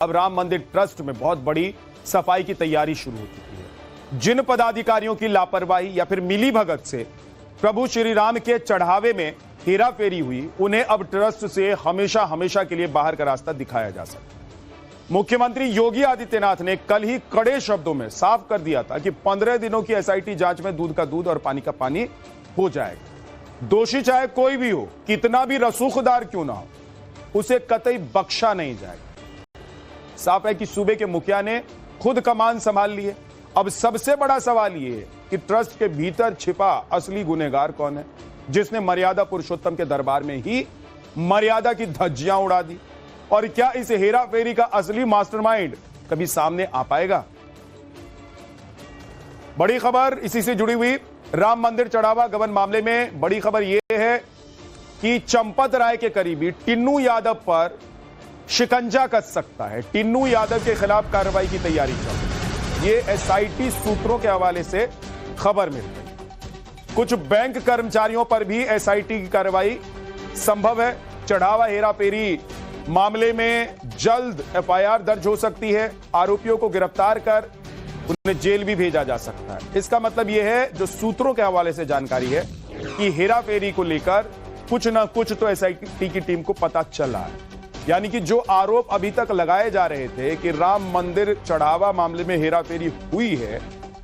अब राम मंदिर ट्रस्ट में बहुत बड़ी सफाई की तैयारी शुरू हो चुकी है। जिन पदाधिकारियों की लापरवाही या फिर मिलीभगत से प्रभु श्री राम के चढ़ावे में हेराफेरी हुई, उन्हें अब ट्रस्ट से हमेशा हमेशा के लिए बाहर का रास्ता दिखाया जा सकता है। मुख्यमंत्री योगी आदित्यनाथ ने कल ही कड़े शब्दों में साफ कर दिया था कि 15 दिनों की एसआईटी जांच में दूध का दूध और पानी का पानी हो जाएगा। दोषी चाहे कोई भी हो, कितना भी रसूखदार क्यों ना हो, उसे कतई बख्शा नहीं जाएगा। साफ है कि सूबे के मुखिया ने खुद कमान संभाल ली है। अब सबसे बड़ा सवाल यह है कि ट्रस्ट के भीतर छिपा असली गुनहगार कौन है, जिसने मर्यादा पुरुषोत्तम के दरबार में ही मर्यादा की धज्जियां उड़ा दी। और क्या इस हेरा फेरी का असली मास्टरमाइंड कभी सामने आ पाएगा? बड़ी खबर इसी से जुड़ी हुई, राम मंदिर चढ़ावा गबन मामले में बड़ी खबर यह है कि चंपत राय के करीबी टिन्नू यादव पर शिकंजा कस सकता है। टिन्नू यादव के खिलाफ कार्रवाई की तैयारी चल रही है। ये एसआईटी सूत्रों के हवाले से खबर मिल रही। कुछ बैंक कर्मचारियों पर भी एसआईटी की कार्रवाई संभव है। चढ़ावा हेराफेरी मामले में जल्द एफआईआर दर्ज हो सकती है। आरोपियों को गिरफ्तार कर उन्हें जेल भी भेजा जा सकता है। इसका मतलब यह है, जो सूत्रों के हवाले से जानकारी है, कि हेराफेरी को लेकर कुछ ना कुछ तो एसआईटी की टीम को पता चला है। यानी कि जो आरोप अभी तक लगाए जा रहे थे कि राम मंदिर चढ़ावा मामले में हेराफेरी हुई है,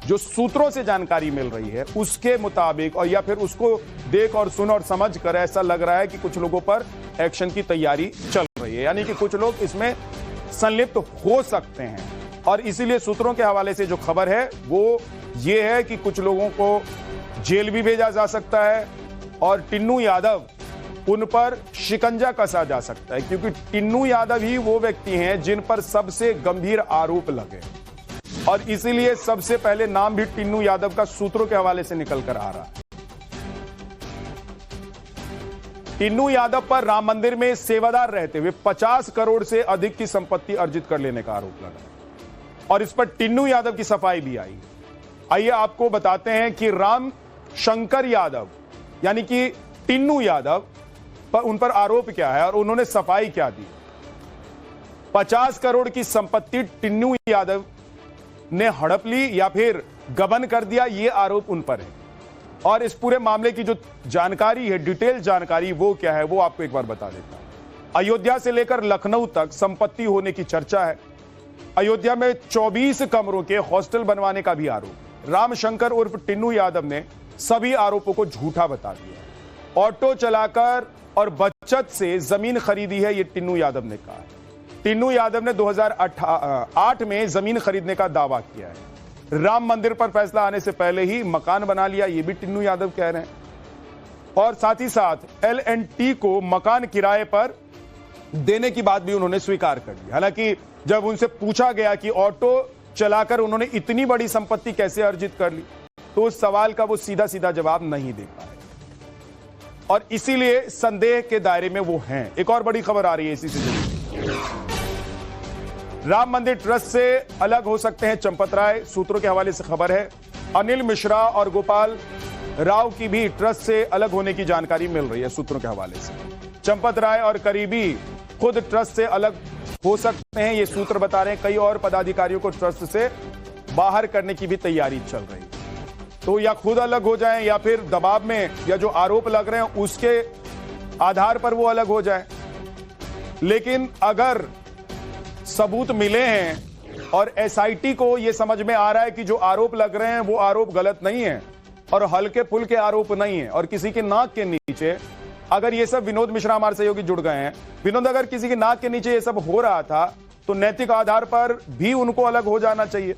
जो सूत्रों से जानकारी मिल रही है उसके मुताबिक, और या फिर उसको देख और सुन और समझ कर ऐसा लग रहा है कि कुछ लोगों पर एक्शन की तैयारी चल रही है। यानी कि कुछ लोग इसमें संलिप्त हो सकते हैं। और इसीलिए सूत्रों के हवाले से जो खबर है वो ये है कि कुछ लोगों को जेल भी भेजा जा सकता है और टिन्नू यादव, उन पर शिकंजा कसा जा सकता है, क्योंकि टिन्नू यादव ही वो व्यक्ति हैं जिन पर सबसे गंभीर आरोप लगे। और इसीलिए सबसे पहले नाम भी टिन्नू यादव का सूत्रों के हवाले से निकल कर आ रहा है। टिन्नू यादव पर राम मंदिर में सेवादार रहते हुए 50 करोड़ से अधिक की संपत्ति अर्जित कर लेने का आरोप लगा और इस पर टिन्नू यादव की सफाई भी आई। आइए आपको बताते हैं कि राम शंकर यादव यानी कि टिन्नू यादव पर उन पर आरोप क्या है और उन्होंने सफाई क्या दी। 50 करोड़ की संपत्ति टिन्नू यादव ने हड़प ली या फिर गबन कर दिया, यह आरोप उन पर है। और इस पूरे मामले की जो जानकारी है, डिटेल जानकारी, वो क्या है वो आपको एक बार बता देता हूं। अयोध्या से लेकर लखनऊ तक संपत्ति होने की चर्चा है। अयोध्या में 24 कमरों के हॉस्टल बनवाने का भी आरोप। रामशंकर उर्फ टिन्नू यादव ने सभी आरोपों को झूठा बता दिया। ऑटो चलाकर और बचत से जमीन खरीदी है, यह टिन्नू यादव ने कहा है। टिन्नू यादव ने 2008 में जमीन खरीदने का दावा किया है। राम मंदिर पर फैसला आने से पहले ही मकान बना लिया, यह भी टिन्नू यादव कह रहे हैं। और साथ ही साथ L&T को मकान किराए पर देने की बात भी उन्होंने स्वीकार कर ली। हालांकि जब उनसे पूछा गया कि ऑटो चलाकर उन्होंने इतनी बड़ी संपत्ति कैसे अर्जित कर ली, तो उस सवाल का वो सीधा सीधा जवाब नहीं दे पाए और इसीलिए संदेह के दायरे में वो हैं। एक और बड़ी खबर आ रही है इसी से जुड़ी। राम मंदिर ट्रस्ट से अलग हो सकते हैं चंपत राय, सूत्रों के हवाले से खबर है। अनिल मिश्रा और गोपाल राव की भी ट्रस्ट से अलग होने की जानकारी मिल रही है सूत्रों के हवाले से। चंपत राय और करीबी खुद ट्रस्ट से अलग हो सकते हैं, ये सूत्र बता रहे हैं। कई और पदाधिकारियों को ट्रस्ट से बाहर करने की भी तैयारी चल रही है। तो या खुद अलग हो जाएं या फिर दबाव में, या जो आरोप लग रहे हैं उसके आधार पर वो अलग हो जाए। लेकिन अगर सबूत मिले हैं और एसआईटी को यह समझ में आ रहा है कि जो आरोप लग रहे हैं वो आरोप गलत नहीं है और हल्के फुल्के आरोप नहीं है, और किसी के नाक के नीचे अगर ये सब, विनोद मिश्रा हमारे सहयोगी जुड़ गए हैं, विनोद, अगर किसी के नाक के नीचे ये सब हो रहा था तो नैतिक आधार पर भी उनको अलग हो जाना चाहिए।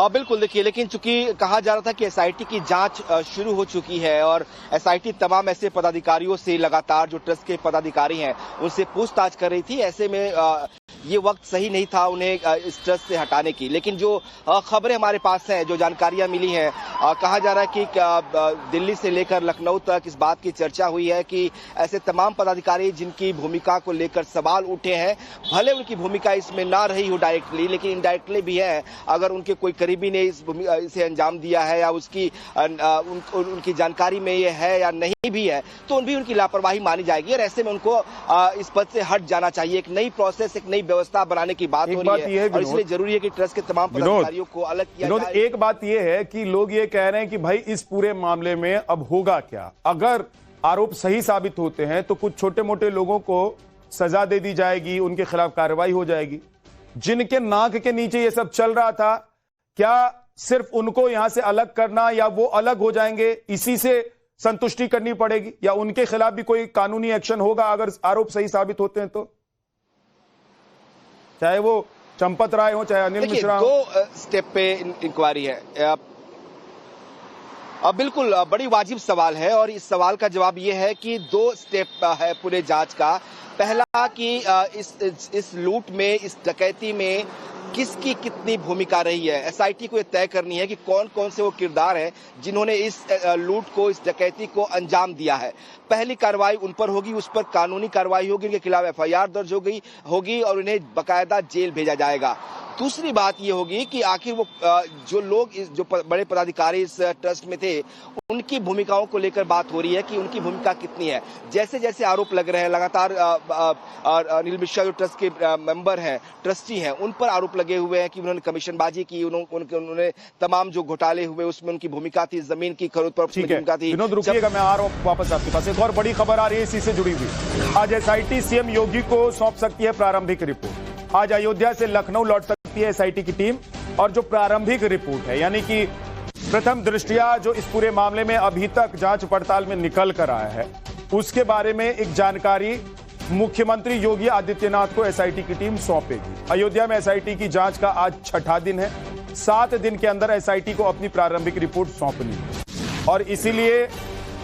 बिल्कुल, देखिए, लेकिन चूंकि कहा जा रहा था कि एसआईटी की जांच शुरू हो चुकी है और एसआईटी तमाम ऐसे पदाधिकारियों से लगातार, जो ट्रस्ट के पदाधिकारी हैं, उनसे पूछताछ कर रही थी। ऐसे में ये वक्त सही नहीं था उन्हें इस ट्रस्ट से हटाने की। लेकिन जो खबरें हमारे पास हैं, जो जानकारियां मिली हैं, कहा जा रहा है कि दिल्ली से लेकर लखनऊ तक इस बात की चर्चा हुई है कि ऐसे तमाम पदाधिकारी जिनकी भूमिका को लेकर सवाल उठे हैं, भले उनकी भूमिका इसमें ना रही हो डायरेक्टली, लेकिन इनडायरेक्टली भी है। अगर उनके कोई करीबी ने इसे अंजाम दिया है या उनकी जानकारी में ये है या नहीं भी है, तो उनकी लापरवाही मानी जाएगी और ऐसे में उनको इस पद से हट जाना चाहिए। एक नई प्रोसेस, एक नई व्यवस्था बनाने की बात हो रही है और इसलिए जरूरी है कि ट्रस्ट के तमाम पदाधिकारियों को अलग किया जाए। एक बात यह है कि लोग ये कह रहे हैं कि भाई इस पूरे मामले में अब होगा क्या? अगर आरोप सही साबित होते हैं तो कुछ छोटे मोटे लोगों को सजा दे दी जाएगी, उनके खिलाफ कार्रवाई हो जाएगी। जिनके नाक के नीचे ये सब चल रहा था, क्या सिर्फ उनको यहां से अलग करना या वो अलग हो जाएंगे, इसी से संतुष्टि करनी पड़ेगी, या उनके खिलाफ भी कोई कानूनी एक्शन होगा अगर आरोप सही साबित होते हैं? तो चाहे वो चंपत राय हो, चाहे अनिल मिश्रा हो। 2 स्टेप पे इंक्वायरी है। बिल्कुल बड़ी वाजिब सवाल है और इस सवाल का जवाब यह है कि 2 स्टेप है पूरे जांच का। पहला कि इस लूट में, इस डकैती में किसकी कितनी भूमिका रही है। एसआईटी को यह तय करनी है कि कौन कौन से वो किरदार हैं जिन्होंने इस लूट को, इस डकैती को अंजाम दिया है। पहली कार्रवाई उन पर होगी, उस पर कानूनी कार्रवाई होगी, उनके खिलाफ एफआईआर दर्ज होगी और उन्हें बकायदा जेल भेजा जाएगा। दूसरी बात यह होगी कि आखिर वो जो लोग जो बड़े पदाधिकारी इस ट्रस्ट में थे, उनकी भूमिकाओं को लेकर बात हो रही है कि उनकी भूमिका कितनी है। जैसे जैसे आरोप लग रहे हैं, लगातार अनिल मिश्रा जो ट्रस्ट के मेंबर हैं, ट्रस्टी हैं, उन पर आरोप लगे हुए हैं कि उन्होंने कमीशनबाजी की, उन्होंने तमाम जो घोटाले हुए उसमें उनकी भूमिका थी, जमीन की खरीद पर भूमिका थी। विनोद रुकिएगा, मैं आ रहा हूं वापस आपके पास। एक और बड़ी खबर आ रही है इसी से जुड़ी हुई। आज एसआईटी सीएम योगी को सौंप सकती है प्रारंभिक रिपोर्ट। आज अयोध्या से लखनऊ लौट सकती है एसआईटी की टीम और जो प्रारंभिक रिपोर्ट है, यानी कि प्रथम दृष्टया जो इस पूरे मामले में अभी तक जांच पड़ताल में निकल कर आया है, उसके बारे में एक जानकारी मुख्यमंत्री योगी आदित्यनाथ को एसआईटी की टीम सौंपेगी। अयोध्या में एसआईटी की जांच का आज 6ठा दिन है। 7 दिन के अंदर एसआईटी को अपनी प्रारंभिक रिपोर्ट सौंपनी है और इसीलिए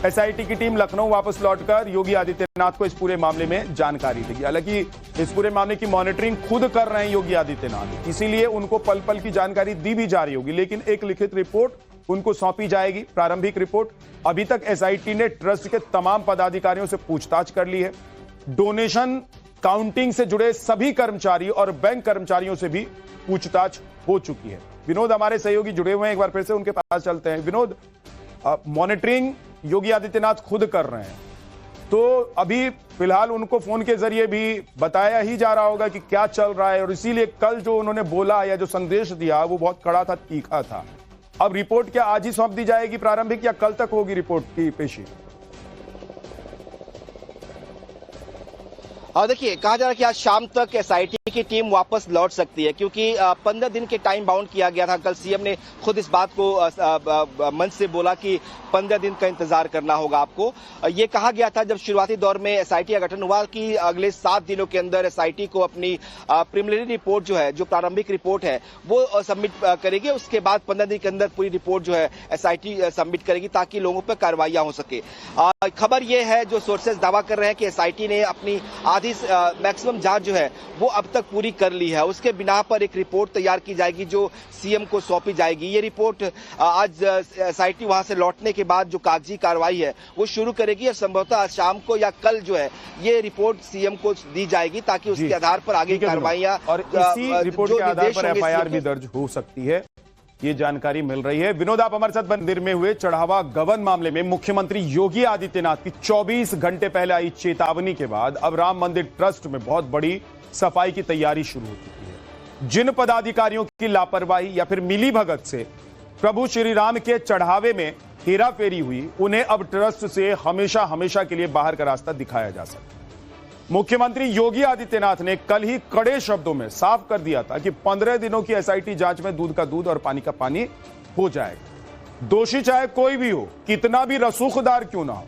एसआईटी की टीम लखनऊ वापस लौटकर योगी आदित्यनाथ को इस पूरे मामले में जानकारी देगी। हालांकि इस पूरे मामले की मॉनिटरिंग खुद कर रहे हैं योगी आदित्यनाथ, इसीलिए उनको पल पल की जानकारी दी भी जा रही होगी, लेकिन एक लिखित रिपोर्ट उनको सौंपी जाएगी, प्रारंभिक रिपोर्ट। अभी तक एसआईटी ने ट्रस्ट के तमाम पदाधिकारियों से पूछताछ कर ली है। डोनेशन काउंटिंग से जुड़े सभी कर्मचारी और बैंक कर्मचारियों से भी पूछताछ हो चुकी है। विनोद हमारे सहयोगी जुड़े हुए हैं, एक बार फिर से उनके पास चलते हैं। विनोद, मॉनिटरिंग योगी आदित्यनाथ खुद कर रहे हैं, तो अभी फिलहाल उनको फोन के जरिए भी बताया ही जा रहा होगा कि क्या चल रहा है, और इसीलिए कल जो उन्होंने बोला या जो संदेश दिया वो बहुत कड़ा था, तीखा था। अब रिपोर्ट क्या आज ही सौंप दी जाएगी प्रारंभिक, या कल तक होगी रिपोर्ट की पेशी? और देखिए, कहा जा रहा है कि आज शाम तक एसआईटी की टीम वापस लौट सकती है, क्योंकि 15 दिन के टाइम बाउंड किया गया था। कल सीएम ने खुद इस बात को मंच से बोला कि 15 दिन का इंतजार करना होगा आपको। ये कहा गया था जब शुरुआती दौर में एसआईटी का गठन हुआ कि अगले 7 दिनों के अंदर एसआईटी को अपनी प्रिलिमिनरी रिपोर्ट जो है, जो प्रारंभिक रिपोर्ट है, वो सबमिट करेगी। उसके बाद 15 दिन के अंदर पूरी रिपोर्ट जो है एसआईटी सबमिट करेगी, ताकि लोगों पर कार्रवाइयां हो सके। खबर यह है, जो सोर्सेज दावा कर रहे हैं कि एसआईटी ने अपनी आधी मैक्सिमम जांच जो है वो अब तक पूरी कर ली है। उसके बिना पर एक रिपोर्ट तैयार की जाएगी जो सीएम को सौंपी जाएगी। ये रिपोर्ट आज एसआईटी वहां से लौटने के बाद जो कागजी कार्रवाई है वो शुरू करेगी और संभवतः आज शाम को या कल जो है ये रिपोर्ट सीएम को दी जाएगी, ताकि उसके आधार पर आगे कार्रवाइयां, और इसी रिपोर्ट के आधार पर एफआईआर भी दर्ज हो सकती है, ये जानकारी मिल रही है। विनोद, आप हमारे साथ मंदिर में हुए चढ़ावा गबन मामले में मुख्यमंत्री योगी आदित्यनाथ की 24 घंटे पहले आई चेतावनी के बाद अब राम मंदिर ट्रस्ट में बहुत बड़ी सफाई की तैयारी शुरू हो चुकी है। जिन पदाधिकारियों की लापरवाही या फिर मिलीभगत से प्रभु श्री राम के चढ़ावे में हेराफेरी हुई, उन्हें अब ट्रस्ट से हमेशा हमेशा के लिए बाहर का रास्ता दिखाया जा सकता है। मुख्यमंत्री योगी आदित्यनाथ ने कल ही कड़े शब्दों में साफ कर दिया था कि 15 दिनों की एसआईटी जांच में दूध का दूध और पानी का पानी हो जाएगा। दोषी चाहे कोई भी हो, कितना भी रसूखदार क्यों ना हो,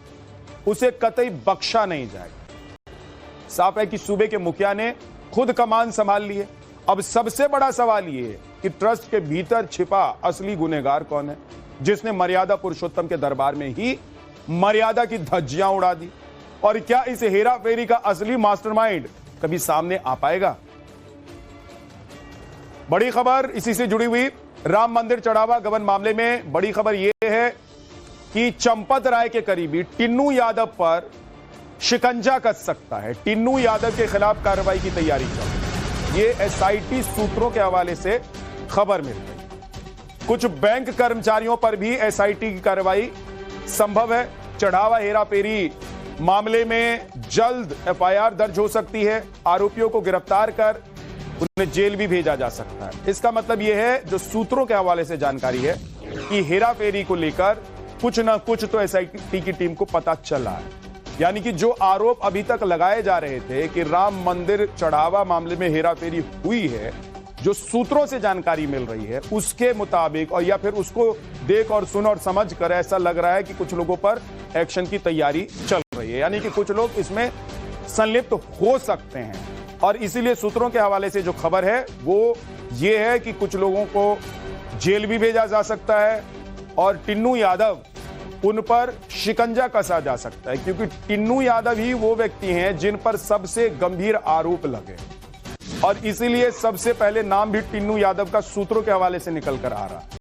उसे कतई बख्शा नहीं जाएगा। साफ है कि सूबे के मुखिया ने खुद कमान संभाल ली है। अब सबसे बड़ा सवाल यह है कि ट्रस्ट के भीतर छिपा असली गुनहगार कौन है, जिसने मर्यादा पुरुषोत्तम के दरबार में ही मर्यादा की धज्जियां उड़ा दी, और क्या इस हेरा फेरी का असली मास्टरमाइंड कभी सामने आ पाएगा? बड़ी खबर इसी से जुड़ी हुई, राम मंदिर चढ़ावा गबन मामले में बड़ी खबर यह है कि चंपत राय के करीबी टिन्नू यादव पर शिकंजा कस सकता है। टिन्नू यादव के खिलाफ कार्रवाई की तैयारी चल रही है। ये एसआईटी सूत्रों के हवाले से खबर मिल रही। कुछ बैंक कर्मचारियों पर भी एसआईटी की कार्रवाई संभव है। चढ़ावा हेराफेरी मामले में जल्द एफआईआर दर्ज हो सकती है। आरोपियों को गिरफ्तार कर उन्हें जेल भी भेजा जा सकता है। इसका मतलब यह है, जो सूत्रों के हवाले से जानकारी है, कि हेराफेरी को लेकर कुछ ना कुछ तो एसआईटी की टीम को पता चला है। यानी कि जो आरोप अभी तक लगाए जा रहे थे कि राम मंदिर चढ़ावा मामले में हेराफेरी हुई है, जो सूत्रों से जानकारी मिल रही है उसके मुताबिक, और या फिर उसको देख और सुन और समझ कर ऐसा लग रहा है कि कुछ लोगों पर एक्शन की तैयारी चल रही है। यानी कि कुछ लोग इसमें संलिप्त हो सकते हैं, और इसीलिए सूत्रों के हवाले से जो खबर है वो ये है कि कुछ लोगों को जेल भी भेजा जा सकता है और टिन्नू यादव, उन पर शिकंजा कसा जा सकता है, क्योंकि टिन्नू यादव ही वो व्यक्ति हैं जिन पर सबसे गंभीर आरोप लगे, और इसीलिए सबसे पहले नाम भी टिन्नू यादव का सूत्रों के हवाले से निकल कर आ रहा है।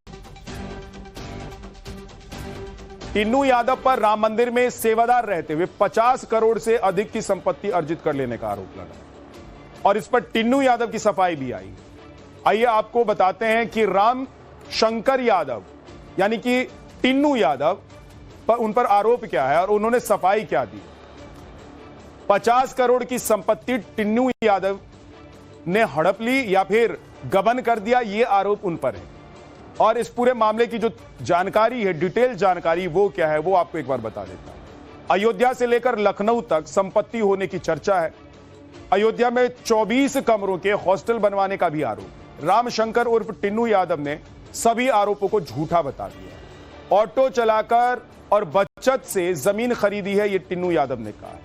टिन्नू यादव पर राम मंदिर में सेवादार रहते हुए 50 करोड़ से अधिक की संपत्ति अर्जित कर लेने का आरोप लगा, और इस पर टिन्नू यादव की सफाई भी आई। आइए आपको बताते हैं कि राम शंकर यादव यानी कि टिन्नू यादव पर उन पर आरोप क्या है और उन्होंने सफाई क्या दी। 50 करोड़ की संपत्ति टिन्नू यादव ने हड़प ली या फिर गबन कर दिया, ये आरोप उन पर है। और इस पूरे मामले की जो जानकारी है, डिटेल जानकारी, वो क्या है वो आपको एक बार बता देता हूं। अयोध्या से लेकर लखनऊ तक संपत्ति होने की चर्चा है। अयोध्या में 24 कमरों के हॉस्टल बनवाने का भी आरोप। रामशंकर उर्फ टिन्नू यादव ने सभी आरोपों को झूठा बता दिया। ऑटो चलाकर और बचत से जमीन खरीदी है, ये टिन्नू यादव ने कहा।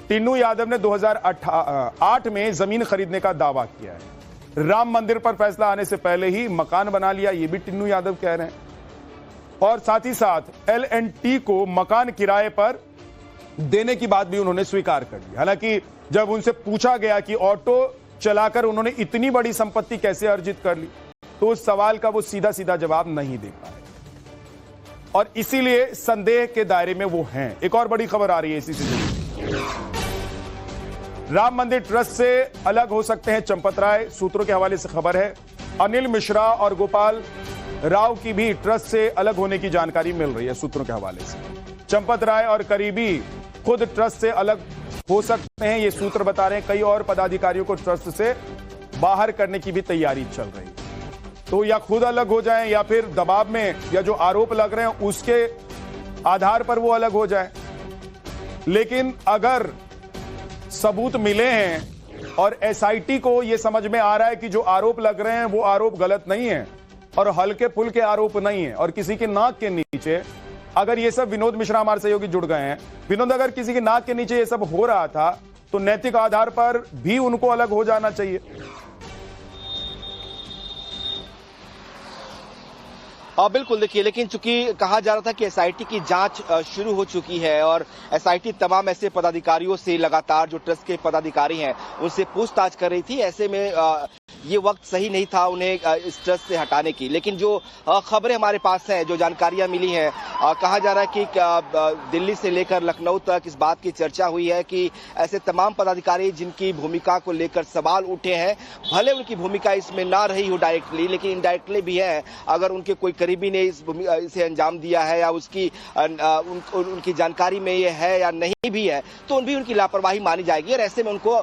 टिन्नू यादव ने 2008 में जमीन खरीदने का दावा किया है। राम मंदिर पर फैसला आने से पहले ही मकान बना लिया, ये भी टिन्नू यादव कह रहे हैं। और साथ ही साथ L&T को मकान किराए पर देने की बात भी उन्होंने स्वीकार कर ली। हालांकि जब उनसे पूछा गया कि ऑटो चलाकर उन्होंने इतनी बड़ी संपत्ति कैसे अर्जित कर ली, तो उस सवाल का वो सीधा सीधा जवाब नहीं दे पाए, और इसीलिए संदेह के दायरे में वो हैं। एक और बड़ी खबर आ रही है इसी से जुड़ी। राम मंदिर ट्रस्ट से अलग हो सकते हैं चंपत राय, सूत्रों के हवाले से खबर है। अनिल मिश्रा और गोपाल राव की भी ट्रस्ट से अलग होने की जानकारी मिल रही है सूत्रों के हवाले से। चंपत राय और करीबी खुद ट्रस्ट से अलग हो सकते हैं, ये सूत्र बता रहे हैं। कई और पदाधिकारियों को ट्रस्ट से बाहर करने की भी तैयारी चल रही है। तो या खुद अलग हो जाएं या फिर दबाव में, या जो आरोप लग रहे हैं उसके आधार पर वो अलग हो जाए। लेकिन अगर सबूत मिले हैं और एसआईटी को यह समझ में आ रहा है कि जो आरोप लग रहे हैं वो आरोप गलत नहीं है और हल्के फुल्के आरोप नहीं है, और किसी की नाक के नीचे अगर ये सब, विनोद मिश्रा हमारे सहयोगी जुड़ गए हैं, विनोद, अगर किसी की नाक के नीचे ये सब हो रहा था तो नैतिक आधार पर भी उनको अलग हो जाना चाहिए। बिल्कुल, देखिए, लेकिन चूंकि कहा जा रहा था कि एसआईटी की जांच शुरू हो चुकी है और एसआईटी तमाम ऐसे पदाधिकारियों से लगातार, जो ट्रस्ट के पदाधिकारी हैं, उनसे पूछताछ कर रही थी। ऐसे में ये वक्त सही नहीं था उन्हें इस ट्रस्ट से हटाने की। लेकिन जो खबरें हमारे पास हैं, जो जानकारियां मिली हैं, कहा जा रहा है कि दिल्ली से लेकर लखनऊ तक इस बात की चर्चा हुई है कि ऐसे तमाम पदाधिकारी जिनकी भूमिका को लेकर सवाल उठे हैं, भले उनकी भूमिका इसमें ना रही हो डायरेक्टली, लेकिन इनडायरेक्टली भी है। अगर उनके कोई करीबी ने इसे अंजाम दिया है या उसकी उनकी जानकारी में ये है या नहीं भी है, तो उनकी लापरवाही मानी जाएगी, और ऐसे में उनको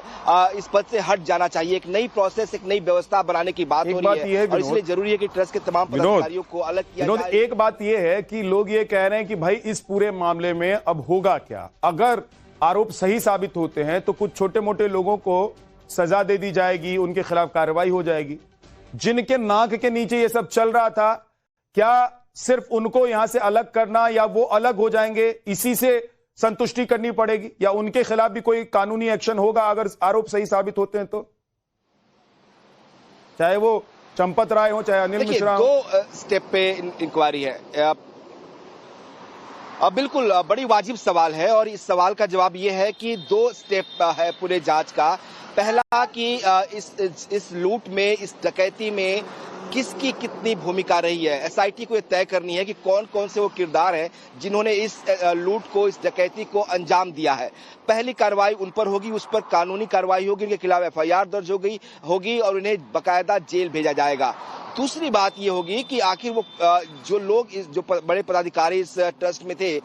इस पद से हट जाना चाहिए। एक नई प्रोसेस, एक नई व्यवस्था बनाने की बात हो रही है, और इसलिए जरूरी है कि ट्रस्ट के तमाम पदाधिकारियों को अलग किया जाए। एक बात यह है कि लोग ये कह रहे हैं कि भाई इस पूरे मामले में अब होगा क्या। अगर आरोप सही साबित होते हैं तो कुछ छोटे मोटे लोगों को सजा दे दी जाएगी, उनके खिलाफ कार्रवाई हो जाएगी। जिनके नाक के नीचे ये सब चल रहा था, क्या सिर्फ उनको यहां से अलग करना या वो अलग हो जाएंगे, इसी से संतुष्टि करनी पड़ेगी, या उनके खिलाफ भी कोई कानूनी एक्शन होगा अगर आरोप सही साबित होते हैं तो? चाहे वो चंपत राय हो, चाहे अनिल मिश्रा हो। 2 स्टेप पे इंक्वायरी है। बिल्कुल बड़ी वाजिब सवाल है, और इस सवाल का जवाब यह है कि 2 स्टेप है पूरे जांच का। पहला कि इस लूट में, इस डकैती में किसकी कितनी भूमिका रही है। एसआईटी को यह तय करनी है कि कौन कौन से वो किरदार हैं जिन्होंने इस लूट को, इस डकैती को अंजाम दिया है। पहली कार्रवाई उन पर होगी, उस पर कानूनी कार्रवाई होगी, उनके खिलाफ एफआईआर दर्ज होगी और उन्हें बकायदा जेल भेजा जाएगा। दूसरी बात ये होगी कि आखिर वो जो लोग जो बड़े पदाधिकारी इस ट्रस्ट में थे,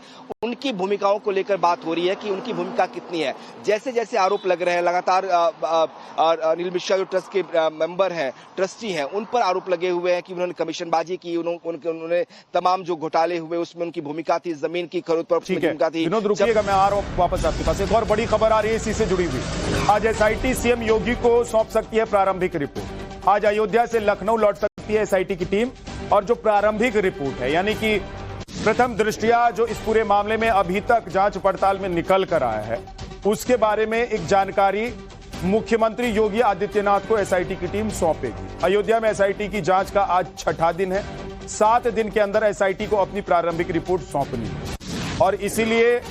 उनकी भूमिकाओं को लेकर बात हो रही है कि उनकी भूमिका कितनी है। जैसे जैसे आरोप लग रहे हैं लगातार, अनिल मिश्रा जो ट्रस्ट के मेंबर हैं, ट्रस्टी हैं, उन पर आरोप लगे हुए हैं कि उन्होंने कमीशनबाजी की, उन्होंने तमाम जो घोटाले हुए उसमें उनकी भूमिका थी, जमीन की खरीद पर भूमिका थी। विनोद रुकिएगा, मैं आ रहा हूं वापस आपके पास। एक और बड़ी खबर आ रही है इसी से जुड़ी हुई। आज एसआईटी सीएम योगी को सौंप सकती है प्रारंभिक रिपोर्ट। आज अयोध्या से लखनऊ लौट सकती है एसआईटी की टीम, और जो प्रारंभिक रिपोर्ट है, यानी कि प्रथम दृष्टया जो इस पूरे मामले में अभी तक जांच पड़ताल में निकल कर आया है, उसके बारे में एक जानकारी मुख्यमंत्री योगी आदित्यनाथ को एसआईटी की टीम सौंपेगी। अयोध्या में एसआईटी की जांच का आज छठा दिन है। 7 दिन के अंदर एसआईटी को अपनी प्रारंभिक रिपोर्ट सौंपनी है, और इसीलिए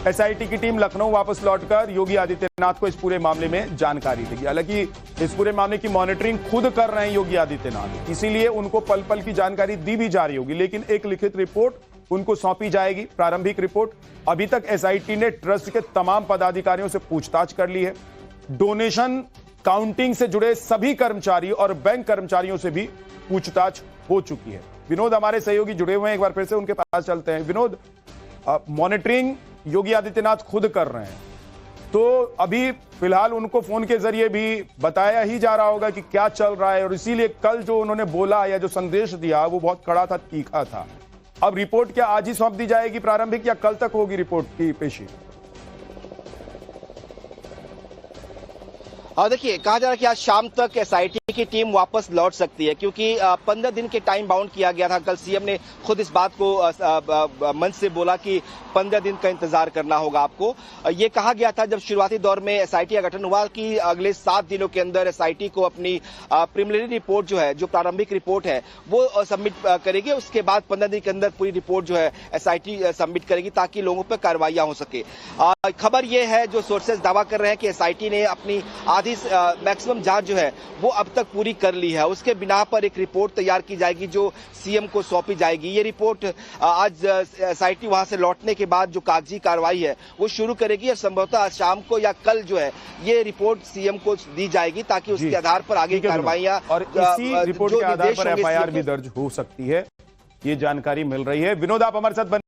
एसआईटी की टीम लखनऊ वापस लौटकर योगी आदित्यनाथ को इस पूरे मामले में जानकारी देगी। हालांकि इस पूरे मामले की मॉनिटरिंग खुद कर रहे हैं योगी आदित्यनाथ, इसीलिए उनको पल पल की जानकारी दी भी जा रही होगी, लेकिन एक लिखित रिपोर्ट उनको सौंपी जाएगी, प्रारंभिक रिपोर्ट। अभी तक एसआईटी ने ट्रस्ट के तमाम पदाधिकारियों से पूछताछ कर ली है। डोनेशन काउंटिंग से जुड़े सभी कर्मचारी और बैंक कर्मचारियों से भी पूछताछ हो चुकी है। विनोद हमारे सहयोगी जुड़े हुए हैं, एक बार फिर से उनके पास चलते हैं। विनोद, मॉनिटरिंग योगी आदित्यनाथ खुद कर रहे हैं, तो अभी फिलहाल उनको फोन के जरिए भी बताया ही जा रहा होगा कि क्या चल रहा है, और इसीलिए कल जो उन्होंने बोला या जो संदेश दिया वो बहुत कड़ा था, तीखा था। अब रिपोर्ट क्या आज ही सौंप दी जाएगी प्रारंभिक, या कल तक होगी रिपोर्ट की पेशी? और देखिए, कहा जा रहा है कि आज शाम तक एसआईटी की टीम वापस लौट सकती है, क्योंकि 15 दिन के टाइम बाउंड किया गया था। कल सीएम ने खुद इस बात को मंच से बोला कि 15 दिन का इंतजार करना होगा आपको। ये कहा गया था जब शुरुआती दौर में एसआईटी का गठन हुआ कि अगले 7 दिनों के अंदर एसआईटी को अपनी प्रिलिमिनरी रिपोर्ट जो है, जो प्रारंभिक रिपोर्ट है, वो सबमिट करेगी। उसके बाद 15 दिन के अंदर पूरी रिपोर्ट जो है एसआईटी सबमिट करेगी, ताकि लोगों पर कार्रवाइयां हो सके। खबर यह है, जो सोर्सेज दावा कर रहे हैं कि एसआईटी ने अपनी मैक्सिमम जांच जो है वो अब तक पूरी कर ली है। उसके बिना पर एक रिपोर्ट तैयार की जाएगी जो सीएम को सौंपी जाएगी। ये रिपोर्ट आज एसआईटी वहां से लौटने के बाद जो कागजी कार्रवाई है वो शुरू करेगी, और संभवतः आज शाम को या कल जो है ये रिपोर्ट सीएम को दी जाएगी, ताकि उसके आधार पर आगे कार्रवाइयां, और इसी रिपोर्ट के आधार पर एफआईआर भी दर्ज हो सकती है, ये जानकारी मिल रही है। विनोद, आप हमारे साथ